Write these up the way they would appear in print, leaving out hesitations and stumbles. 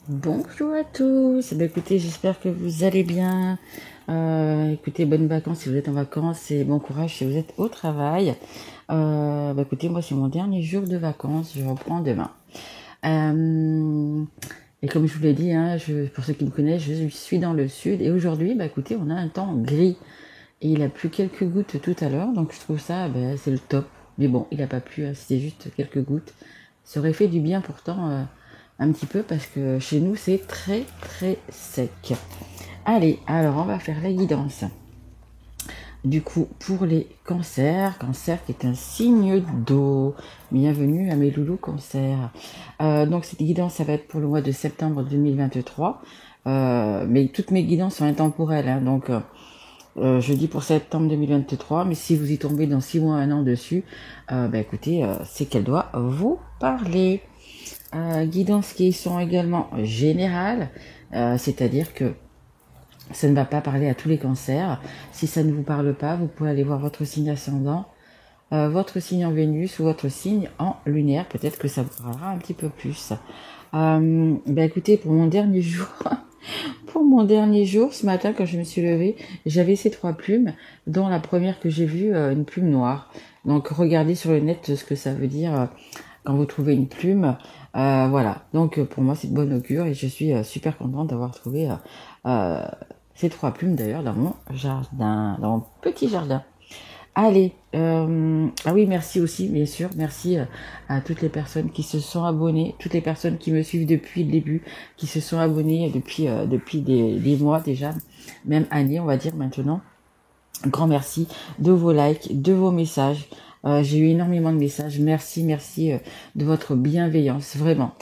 Bonjour à tous. Écoutez, j'espère que vous allez bien. Écoutez, bonnes vacances si vous êtes en vacances et bon courage si vous êtes au travail. Écoutez, moi c'est mon dernier jour de vacances. Je reprends demain. Et comme je vous l'ai dit, hein, pour ceux qui me connaissent, je suis dans le sud et aujourd'hui, écoutez, on a un temps gris et il a plu quelques gouttes tout à l'heure, donc je trouve ça, c'est le top. Mais bon, il n'a pas plu, hein, c'était juste quelques gouttes. Ça aurait fait du bien pourtant un petit peu parce que chez nous c'est très très sec. Allez, alors on va faire la guidance. Du coup, pour les cancers, cancer qui est un signe d'eau. Bienvenue à mes loulous cancers. Donc cette guidance, ça va être pour le mois de septembre 2023. Mais toutes mes guidances sont intemporelles, hein, donc je dis pour septembre 2023, mais si vous y tombez dans 6 mois, 1 an dessus, écoutez, c'est qu'elle doit vous parler. Guidances qui sont également générales, c'est-à-dire que ça ne va pas parler à tous les cancers. Si ça ne vous parle pas, vous pouvez aller voir votre signe ascendant, votre signe en Vénus ou votre signe en lunaire. Peut-être que ça vous parlera un petit peu plus. Écoutez, pour mon dernier jour, ce matin, quand je me suis levée, j'avais ces 3 plumes, dont la première que j'ai vue, une plume noire. Donc regardez sur le net ce que ça veut dire quand vous trouvez une plume. Voilà, donc pour moi c'est de bon augure et je suis super contente d'avoir trouvé ces 3 plumes d'ailleurs dans mon jardin, dans mon petit jardin. Allez, ah oui, merci aussi, bien sûr, merci à toutes les personnes qui se sont abonnées, toutes les personnes qui me suivent depuis le début, qui se sont abonnées depuis des mois déjà, même années, on va dire maintenant. Grand merci de vos likes, de vos messages. J'ai eu énormément de messages. Merci de votre bienveillance, vraiment.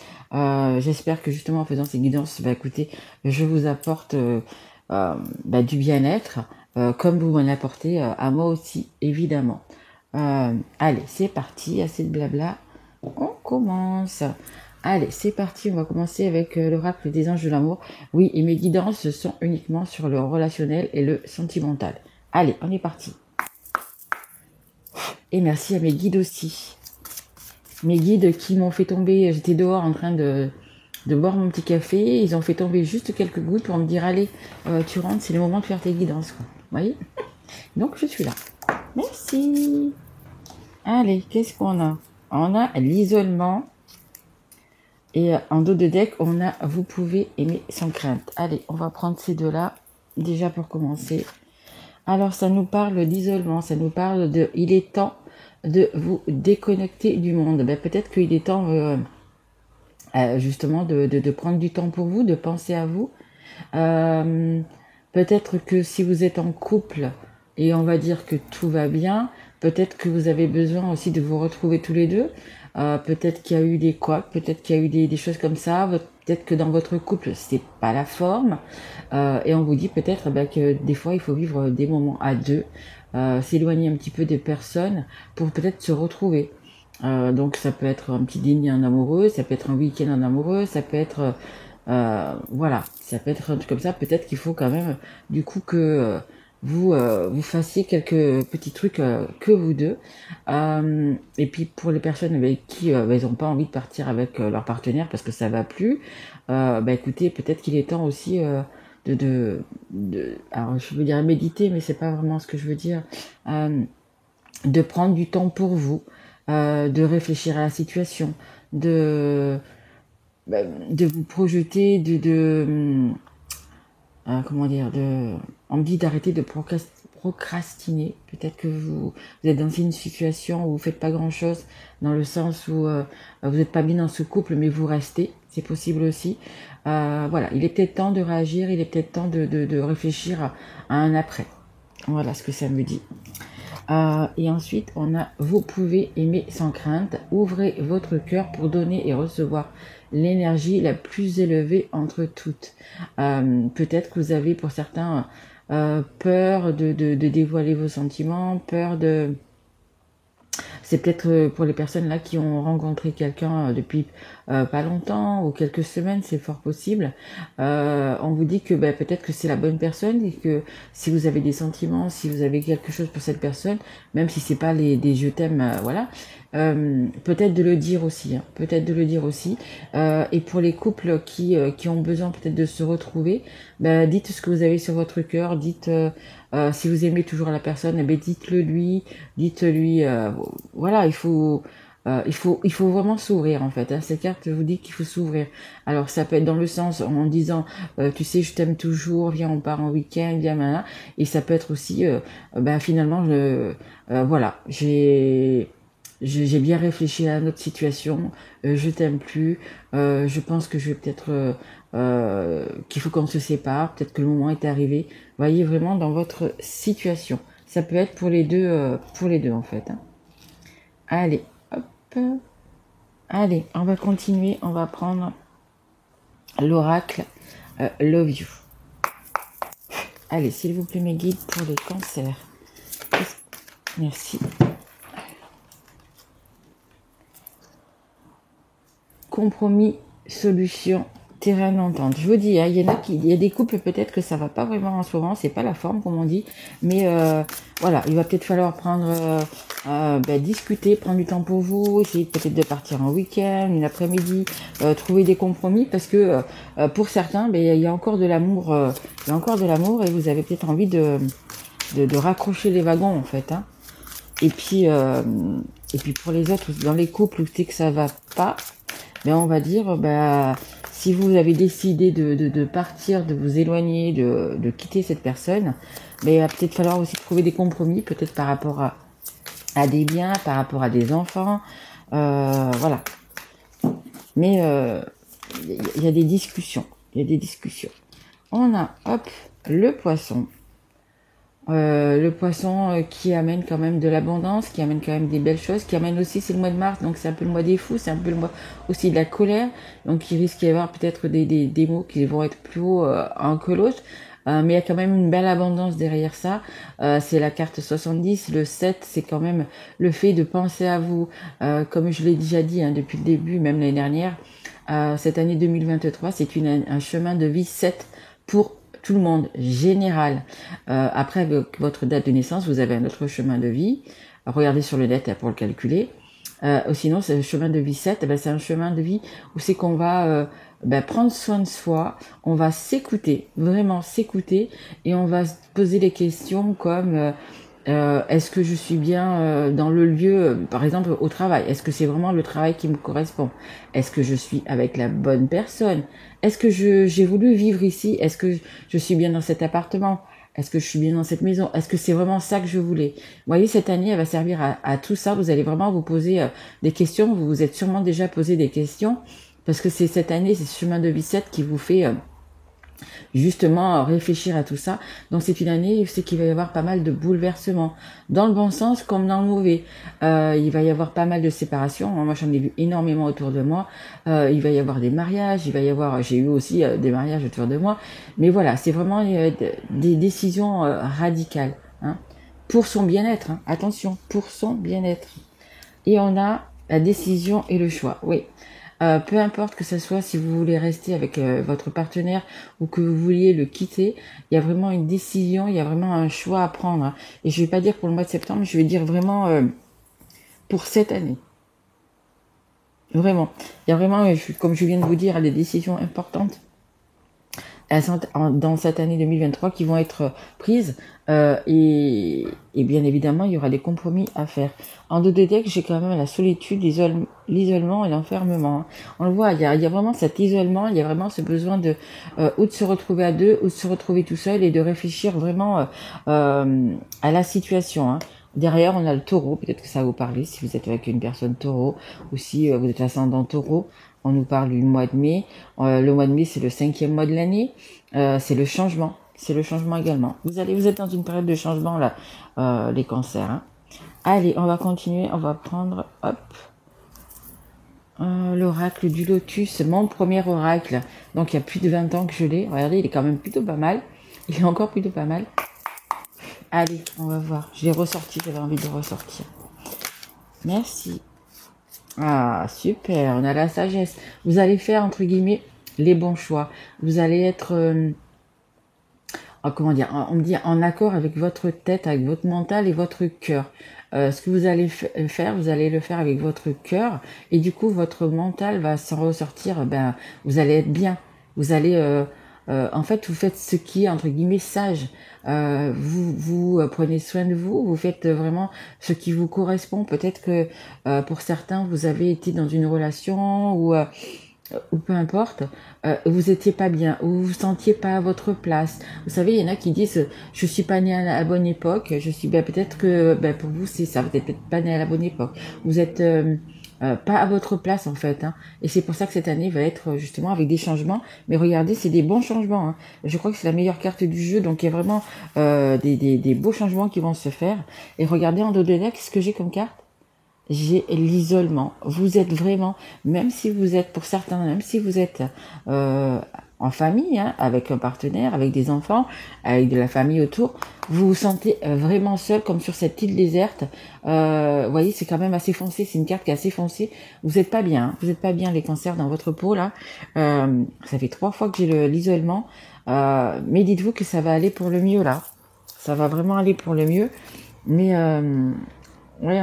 J'espère que justement en faisant ces guidances, écoutez, je vous apporte du bien-être, comme vous m'en apportez à moi aussi, évidemment. Allez, c'est parti, assez de blabla. On commence. Allez, c'est parti, on va commencer avec l'oracle des anges de l'amour. Oui, et mes guidances sont uniquement sur le relationnel et le sentimental. Allez, on est parti. Et merci à mes guides aussi. Mes guides qui m'ont fait tomber, j'étais dehors en train de boire mon petit café, ils ont fait tomber juste quelques gouttes pour me dire allez, tu rentres, c'est le moment de faire tes guidances. Quoi. Vous voyez? Donc je suis là. Merci. Allez, qu'est-ce qu'on a? On a l'isolement. Et en dos de deck, on a vous pouvez aimer sans crainte. Allez, on va prendre ces deux-là, déjà pour commencer. Alors, ça nous parle d'isolement, ça nous parle de il est temps de vous déconnecter du monde. Peut-être qu'il est temps justement de prendre du temps pour vous, de penser à vous. Peut-être que si vous êtes en couple et on va dire que tout va bien, peut-être que vous avez besoin aussi de vous retrouver tous les deux. Peut-être qu'il y a eu des couacs, peut-être qu'il y a eu des choses comme ça. Peut-être que dans votre couple, c'est pas la forme. Et on vous dit peut-être que des fois, il faut vivre des moments à deux, s'éloigner un petit peu des personnes pour peut-être se retrouver. Donc ça peut être un petit dîner en amoureux, ça peut être un week-end en amoureux, ça peut être voilà, ça peut être un truc comme ça. Peut-être qu'il faut quand même du coup que vous fassiez quelques petits trucs que vous deux. Et puis pour les personnes avec qui ils n'ont pas envie de partir avec leur partenaire parce que ça va plus, écoutez, peut-être qu'il est temps aussi alors je veux dire méditer, mais c'est pas vraiment ce que je veux dire. De prendre du temps pour vous, de réfléchir à la situation, de vous projeter, comment dire, on me dit d'arrêter de procrastiner. Peut-être que vous êtes dans une situation où vous faites pas grand-chose, dans le sens où vous n'êtes pas bien dans ce couple, mais vous restez, c'est possible aussi. Voilà, il est peut-être temps de réagir, il est peut-être temps de réfléchir à un après. Voilà ce que ça me dit. Et ensuite, on a vous pouvez aimer sans crainte. Ouvrez votre cœur pour donner et recevoir l'énergie la plus élevée entre toutes. Peut-être que vous avez pour certains peur de dévoiler vos sentiments, peur de... C'est peut-être pour les personnes là qui ont rencontré quelqu'un depuis pas longtemps ou quelques semaines, c'est fort possible. On vous dit que peut-être que c'est la bonne personne et que si vous avez des sentiments, si vous avez quelque chose pour cette personne, même si c'est pas des je t'aime, voilà, peut-être de le dire aussi, hein, peut-être de le dire aussi. Et pour les couples qui ont besoin peut-être de se retrouver, ben, dites ce que vous avez sur votre cœur, dites si vous aimez toujours la personne, eh ben, dites-le lui, dites-lui, voilà, il faut vraiment s'ouvrir en fait. Hein. Cette carte vous dit qu'il faut s'ouvrir. Alors ça peut être dans le sens en disant, tu sais, je t'aime toujours, viens on part en week-end, viens maintenant. Et ça peut être aussi, ben finalement, voilà, j'ai bien réfléchi à notre situation, je t'aime plus, je pense que je vais peut-être qu'il faut qu'on se sépare, peut-être que le moment est arrivé. Voyez vraiment dans votre situation. Ça peut être pour les deux en fait. Hein. Allez, hop. Allez, on va continuer, on va prendre l'oracle Love You. Allez, s'il vous plaît mes guides pour les cancers. Merci. Compromis, solution, terrain d'entente. Je vous dis, hein, il y a des couples peut-être que ça va pas vraiment en ce moment, c'est pas la forme comme on dit, mais voilà, il va peut-être falloir prendre, discuter, prendre du temps pour vous, essayer peut-être de partir en week-end, une après-midi, trouver des compromis parce que pour certains, il y a encore de l'amour, il y a encore de l'amour et vous avez peut-être envie de raccrocher les wagons en fait. Hein. Et puis pour les autres, dans les couples où c'est que ça va pas. Ben on va dire, si vous avez décidé de partir, de vous éloigner, de quitter cette personne, il va peut-être falloir aussi trouver des compromis, peut-être par rapport à des biens, par rapport à des enfants, voilà. Mais il y a des discussions, On a, hop, le poisson. Le poisson qui amène quand même de l'abondance, qui amène quand même des belles choses, qui amène aussi, c'est le mois de mars, donc c'est un peu le mois des fous, c'est un peu le mois aussi de la colère, donc il risque d'y avoir peut-être des mots qui vont être plus hauts un que l'autre, mais il y a quand même une belle abondance derrière ça. C'est la carte 70, le 7, c'est quand même le fait de penser à vous, comme je l'ai déjà dit hein, depuis le début, même l'année dernière, cette année 2023, c'est un chemin de vie 7 pour tout le monde, général. Après, avec votre date de naissance, vous avez un autre chemin de vie. Regardez sur le net pour le calculer. Sinon, c'est le chemin de vie 7. C'est un chemin de vie où c'est qu'on va prendre soin de soi, on va s'écouter, vraiment s'écouter, et on va se poser des questions comme est-ce que je suis bien dans le lieu, par exemple au travail? Est-ce que c'est vraiment le travail qui me correspond? Est-ce que je suis avec la bonne personne? Est-ce que j'ai voulu vivre ici? Est-ce que je suis bien dans cet appartement? Est-ce que je suis bien dans cette maison? Est-ce que c'est vraiment ça que je voulais? Vous voyez, cette année, elle va servir à tout ça. Vous allez vraiment vous poser des questions. Vous vous êtes sûrement déjà posé des questions parce que c'est cette année, c'est ce chemin de vie 7 qui vous fait justement réfléchir à tout ça. Donc c'est une année, c'est qu'il va y avoir pas mal de bouleversements, dans le bon sens comme dans le mauvais. Il va y avoir pas mal de séparations. Moi j'en ai vu énormément autour de moi. Il va y avoir des mariages, j'ai eu aussi des mariages autour de moi. Mais voilà, c'est vraiment des décisions radicales, hein, pour son bien-être. Hein. Attention, pour son bien-être. Et on a la décision et le choix. Oui. Peu importe que ce soit si vous voulez rester avec votre partenaire ou que vous vouliez le quitter, il y a vraiment une décision, il y a vraiment un choix à prendre. Hein. Et je vais pas dire pour le mois de septembre, je vais dire vraiment pour cette année. Vraiment. Il y a vraiment, comme je viens de vous dire, des décisions importantes dans cette année 2023 qui vont être prises et bien évidemment il y aura des compromis à faire. En deux de deck, j'ai quand même la solitude, l'isolement et l'enfermement. Hein. On le voit, il y a vraiment cet isolement, il y a vraiment ce besoin de ou de se retrouver à deux ou de se retrouver tout seul et de réfléchir vraiment à la situation. Hein. Derrière, on a le taureau, peut-être que ça va vous parler si vous êtes avec une personne taureau ou si vous êtes ascendant taureau. On nous parle du mois de mai. Le mois de mai, c'est le 5e mois de l'année. C'est le changement. C'est le changement également. Vous êtes dans une période de changement, là, les cancers. Hein. Allez, on va continuer. On va prendre, l'oracle du lotus. Mon premier oracle. Donc, il y a plus de 20 ans que je l'ai. Regardez, il est quand même plutôt pas mal. Il est encore plutôt pas mal. Allez, on va voir. Je l'ai ressorti. J'avais envie de ressortir. Merci. Ah, super, on a la sagesse. Vous allez faire, entre guillemets, les bons choix. Vous allez être comment dire, on me dit en accord avec votre tête, avec votre mental et votre cœur. Ce que vous allez faire, vous allez le faire avec votre cœur et du coup votre mental va s'en ressortir. Ben, vous allez être bien. Vous allez, en fait, vous faites ce qui est entre guillemets sage. Vous prenez soin de vous. Vous faites vraiment ce qui vous correspond. Peut-être que pour certains, vous avez été dans une relation ou peu importe, vous étiez pas bien, ou vous vous sentiez pas à votre place. Vous savez, il y en a qui disent, je suis pas né à la bonne époque. Je suis, ben peut-être que, ben pour vous c'est ça, vous êtes peut-être pas né à la bonne époque. Vous êtes pas à votre place en fait, hein. Et c'est pour ça que cette année va être justement avec des changements. Mais regardez, c'est des bons changements, hein. Je crois que c'est la meilleure carte du jeu, donc il y a vraiment des beaux changements qui vont se faire. Et regardez en dos de deck, ce que j'ai comme carte. J'ai l'isolement. Vous êtes vraiment, même si vous êtes, pour certains, même si vous êtes en famille, hein, avec un partenaire, avec des enfants, avec de la famille autour, vous vous sentez vraiment seul, comme sur cette île déserte. Vous voyez, c'est quand même assez foncé. C'est une carte qui est assez foncée. Vous n'êtes pas bien. Hein, vous n'êtes pas bien, les cancers, dans votre peau là. Ça fait 3 fois que j'ai l'isolement. Mais dites-vous que ça va aller pour le mieux là. Ça va vraiment aller pour le mieux. Mais ouais,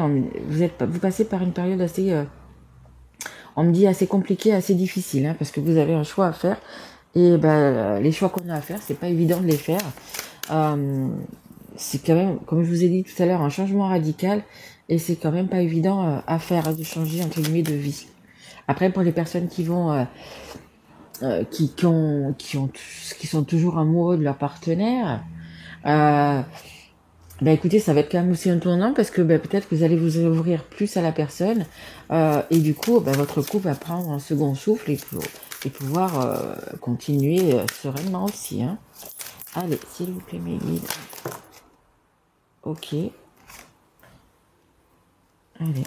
vous passez par une période assez, on me dit assez compliquée, assez difficile, hein, parce que vous avez un choix à faire. Et ben, les choix qu'on a à faire, c'est pas évident de les faire. C'est quand même, comme je vous ai dit tout à l'heure, un changement radical, et c'est quand même pas évident à faire, de changer entre guillemets de vie. Après, pour les personnes qui vont, qui sont toujours amoureux de leur partenaire. Ben écoutez, ça va être quand même aussi un tournant parce que ben, peut-être que vous allez vous ouvrir plus à la personne et du coup, ben, votre couple va prendre un second souffle et pouvoir continuer sereinement aussi. Hein. Allez, s'il vous plaît, mes guides. Ok. Allez.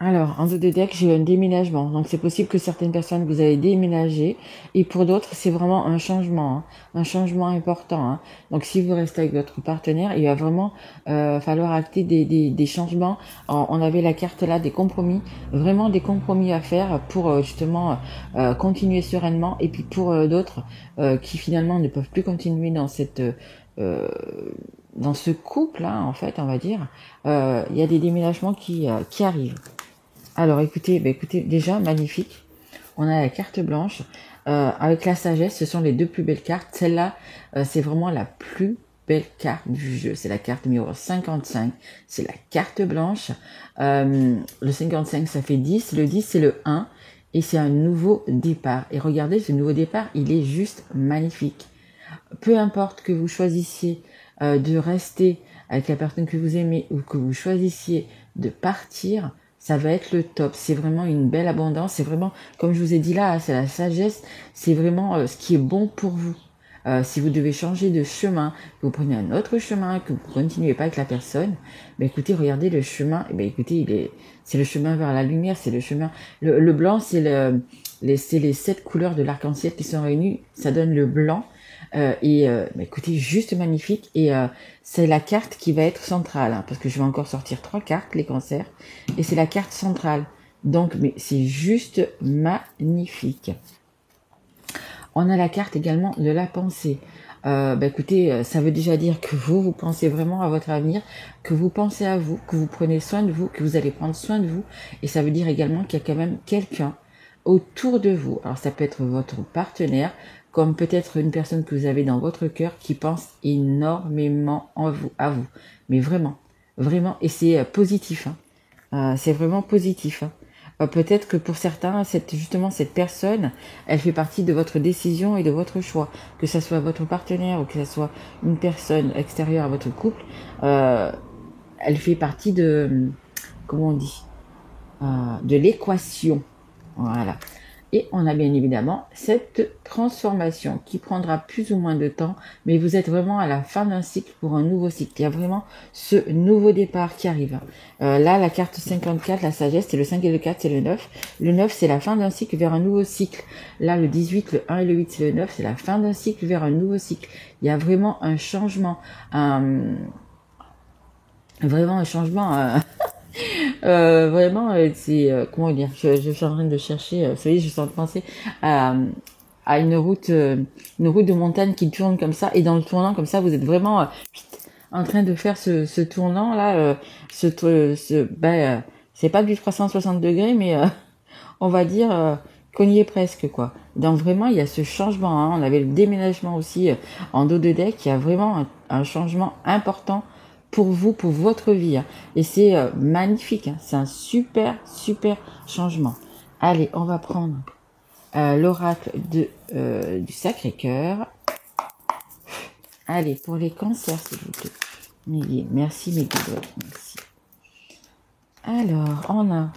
Alors, en dos de deck, j'ai un déménagement. Donc, c'est possible que certaines personnes, vous allez déménager. Et pour d'autres, c'est vraiment un changement. Hein, un changement important. Hein. Donc, si vous restez avec votre partenaire, il va vraiment falloir acter des changements. On avait la carte là, des compromis. Vraiment des compromis à faire pour justement continuer sereinement. Et puis pour d'autres qui finalement ne peuvent plus continuer dans cette... dans ce couple-là, en fait, on va dire, il y a des déménagements qui arrivent. Alors écoutez, déjà magnifique. On a la carte blanche avec la sagesse. Ce sont les deux plus belles cartes. Celle-là, c'est vraiment la plus belle carte du jeu. C'est la carte numéro 55. C'est la carte blanche. Le 55, ça fait 10. Le 10, c'est le 1. Et c'est un nouveau départ. Et regardez, ce nouveau départ, il est juste magnifique. Peu importe que vous choisissiez de rester avec la personne que vous aimez ou que vous choisissiez de partir, ça va être le top. C'est vraiment une belle abondance. C'est vraiment, comme je vous ai dit là, c'est la sagesse. C'est vraiment ce qui est bon pour vous. Si vous devez changer de chemin, que vous prenez un autre chemin, que vous continuez pas avec la personne, ben écoutez, regardez le chemin. Ben écoutez, c'est le chemin vers la lumière. C'est le chemin. Le blanc, c'est les 7 couleurs de l'arc-en-ciel qui sont réunies. Ça donne le blanc. Écoutez, juste magnifique. Et c'est la carte qui va être centrale, hein, parce que je vais encore sortir 3 cartes, les cancers, et c'est la carte centrale. Donc, mais c'est juste magnifique. On a la carte également de la pensée. Écoutez, ça veut déjà dire que vous pensez vraiment à votre avenir, que vous pensez à vous, que vous prenez soin de vous, que vous allez prendre soin de vous. Et ça veut dire également qu'il y a quand même quelqu'un autour de vous. Alors ça peut être votre partenaire, comme peut-être une personne que vous avez dans votre cœur qui pense énormément à vous. Mais vraiment, vraiment, et c'est positif. Hein. C'est vraiment positif. Hein. Peut-être que pour certains, justement cette personne, elle fait partie de votre décision et de votre choix. Que ce soit votre partenaire ou que ce soit une personne extérieure à votre couple, elle fait partie de, comment on dit, de l'équation. Voilà. Et on a bien évidemment cette transformation qui prendra plus ou moins de temps, mais vous êtes vraiment à la fin d'un cycle pour un nouveau cycle. Il y a vraiment ce nouveau départ qui arrive. Là, la carte 54, la sagesse, c'est le 5 et le 4, c'est le 9. Le 9, c'est la fin d'un cycle vers un nouveau cycle. Là, le 18, le 1 et le 8, c'est le 9, c'est la fin d'un cycle vers un nouveau cycle. Il y a vraiment un changement, vraiment un changement... vraiment, c'est comment dire, je suis en train de chercher. Vous savez, je suis en train de penser à à une route de montagne qui tourne comme ça, et dans le tournant comme ça, vous êtes vraiment en train de faire ce tournant là, c'est pas du 360 degrés, mais on va dire qu'on y est presque, quoi. Donc vraiment, il y a ce changement, hein. On avait le déménagement aussi en dos de deck. Il y a vraiment un changement important pour vous, pour votre vie, hein. Et c'est magnifique, hein. C'est un super, super changement. Allez, on va prendre l'oracle du Sacré-Cœur. Allez, pour les cancers, s'il vous plaît. Mes guides. Merci, mes guides. Merci. Alors, on a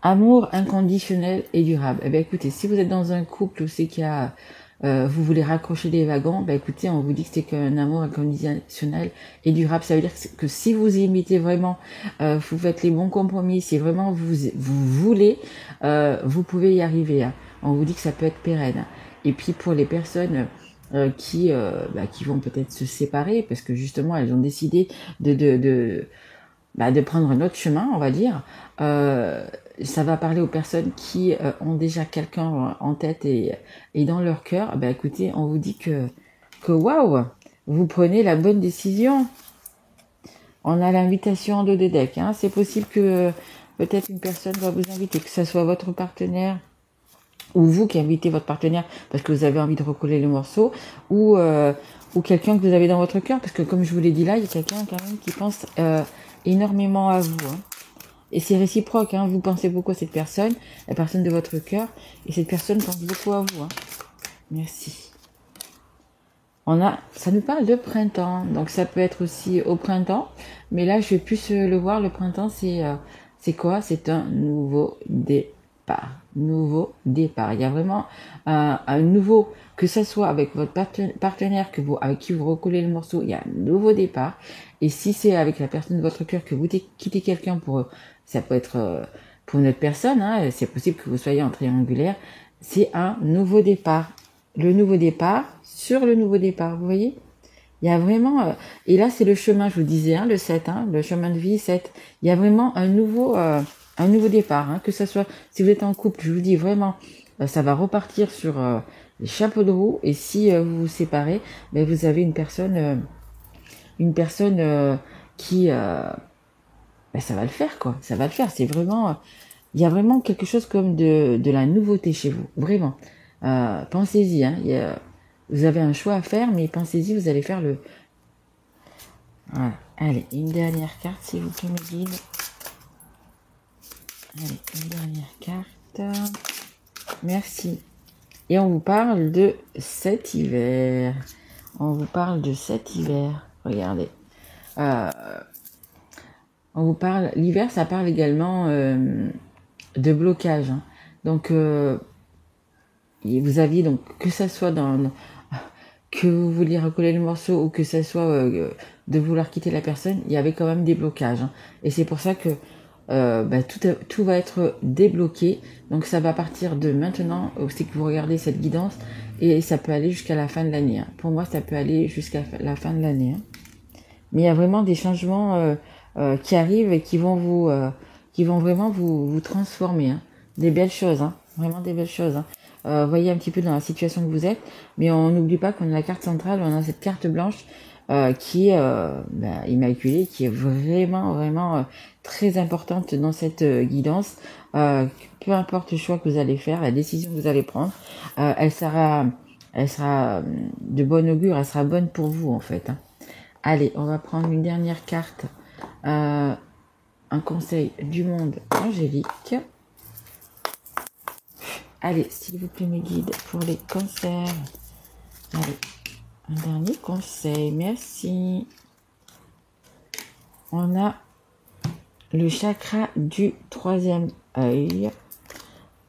amour inconditionnel et durable. Eh bien, écoutez, si vous êtes dans un couple où c'est qu'il y a, vous voulez raccrocher des wagons, ben écoutez, on vous dit que c'est qu'un amour inconditionnel et durable. Ça veut dire que si vous imitez vraiment, vous faites les bons compromis, si vraiment vous voulez, vous pouvez y arriver, hein. On vous dit que ça peut être pérenne. Et puis pour les personnes qui vont peut-être se séparer parce que justement elles ont décidé de prendre un autre chemin, on va dire. Ça va parler aux personnes qui ont déjà quelqu'un en tête et dans leur cœur. Ben écoutez, on vous dit que waouh, vous prenez la bonne décision. On a l'invitation en dos de deck, hein. C'est possible que peut-être une personne va vous inviter, que ce soit votre partenaire ou vous qui invitez votre partenaire parce que vous avez envie de recoller le morceau, ou quelqu'un que vous avez dans votre cœur, parce que comme je vous l'ai dit là, il y a quelqu'un quand même qui pense énormément à vous, hein. Et c'est réciproque, hein. Vous pensez beaucoup à cette personne, la personne de votre cœur, et cette personne pense beaucoup à vous, hein. Merci. Ça nous parle de printemps, donc ça peut être aussi au printemps, mais là je vais plus le voir. Le printemps, c'est quoi? C'est un nouveau départ. Nouveau départ. Il y a vraiment un nouveau, que ce soit avec votre partenaire avec qui vous recollez le morceau, il y a un nouveau départ. Et si c'est avec la personne de votre cœur que vous quittez quelqu'un ça peut être pour une autre personne, hein, c'est possible que vous soyez en triangulaire, c'est un nouveau départ. Le nouveau départ sur le nouveau départ, vous voyez? Il y a vraiment, et là c'est le chemin, je vous disais, hein, le 7, hein, le chemin de vie 7. Il y a vraiment un nouveau départ, hein, que ça soit, si vous êtes en couple, je vous dis vraiment, ça va repartir sur les chapeaux de roue, et si vous vous séparez, ben, vous avez une personne qui, ça va le faire, quoi, ça va le faire, c'est vraiment, il y a vraiment quelque chose comme de la nouveauté chez vous, vraiment. Pensez-y, hein, vous avez un choix à faire, mais pensez-y, vous allez faire le... Voilà. Allez, une dernière carte, s'il vous plaît, mes guides. Allez, une dernière carte. Merci. Et on vous parle de cet hiver. On vous parle de cet hiver. Regardez. On vous parle... L'hiver, ça parle également de blocage, hein. Donc, vous aviez, donc, que ça soit que vous vouliez recoller le morceau ou que ça soit de vouloir quitter la personne, il y avait quand même des blocages, hein. Et c'est pour ça que tout va être débloqué. Donc ça va partir de maintenant, c'est que vous regardez cette guidance, et ça peut aller jusqu'à la fin de l'année, hein. Pour moi, ça peut aller jusqu'à la fin de l'année, hein. Mais il y a vraiment des changements qui arrivent et qui vont vraiment vous transformer, hein. Des belles choses, hein. Vraiment des belles choses, hein. Voyez un petit peu dans la situation que vous êtes, mais on n'oublie pas qu'on a la carte centrale, on a cette carte blanche qui est immaculée, qui est vraiment vraiment très importante dans cette guidance. Peu importe le choix que vous allez faire, la décision que vous allez prendre, elle sera de bon augure, elle sera bonne pour vous en fait, hein. Allez, on va prendre une dernière carte, un conseil du monde angélique. Allez, s'il vous plaît, mes guides, pour les cancers. Allez, un dernier conseil, merci. On a le chakra du troisième œil.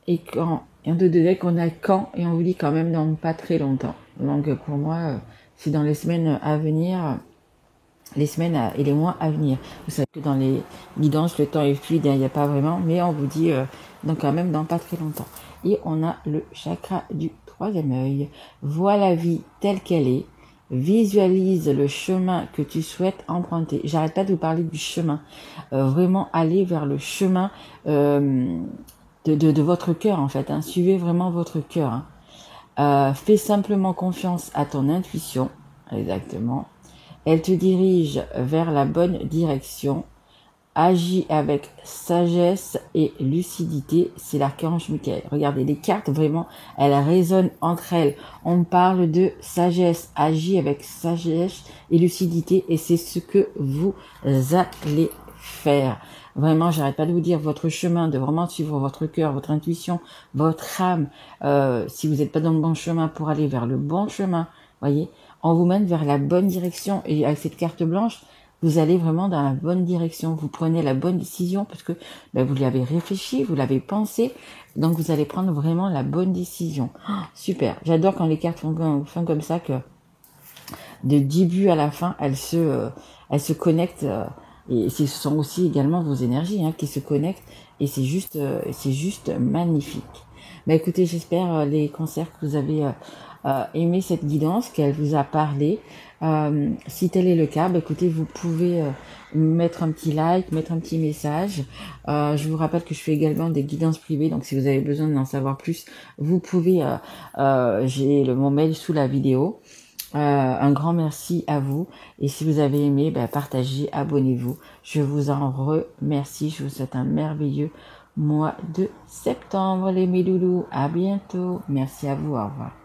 Et en deux de deck, on a quand, et on vous dit quand même dans pas très longtemps. Donc pour moi, c'est dans les semaines à venir, et les mois à venir. Vous savez que dans les guidances, le temps est fluide, il n'y a pas vraiment, mais on vous dit donc quand même dans pas très longtemps. Et on a le chakra du troisième œil. Vois la vie telle qu'elle est. Visualise le chemin que tu souhaites emprunter. J'arrête pas de vous parler du chemin. Vraiment aller vers le chemin de votre cœur en fait, hein. Suivez vraiment votre cœur, hein. Fais simplement confiance à ton intuition. Exactement. Elle te dirige vers la bonne direction. Agis avec sagesse et lucidité. C'est l'archange Michael. Regardez, les cartes, vraiment, elles résonnent entre elles. On parle de sagesse. Agis avec sagesse et lucidité. Et c'est ce que vous allez faire. Vraiment, j'arrête pas de vous dire, votre chemin, de vraiment suivre votre cœur, votre intuition, votre âme. Si vous n'êtes pas dans le bon chemin, pour aller vers le bon chemin, voyez, on vous mène vers la bonne direction. Et avec cette carte blanche, vous allez vraiment dans la bonne direction. Vous prenez la bonne décision parce que vous l'avez réfléchi, vous l'avez pensé. Donc, vous allez prendre vraiment la bonne décision. Oh, super. J'adore quand les cartes font comme ça, que de début à la fin, elles se connectent. Et ce sont aussi également vos énergies qui se connectent. Et c'est juste magnifique. Écoutez, j'espère les concerts que vous avez aimé cette guidance, qu'elle vous a parlé. Si tel est le cas, écoutez, vous pouvez mettre un petit like, mettre un petit message. Je vous rappelle que je fais également des guidances privées, donc si vous avez besoin d'en savoir plus, vous pouvez, j'ai mon mail sous la vidéo. Un grand merci à vous, et si vous avez aimé, partagez, abonnez-vous. Je vous en remercie. Je vous souhaite un merveilleux mois de septembre, les mes loulous. À bientôt. Merci à vous. Au revoir.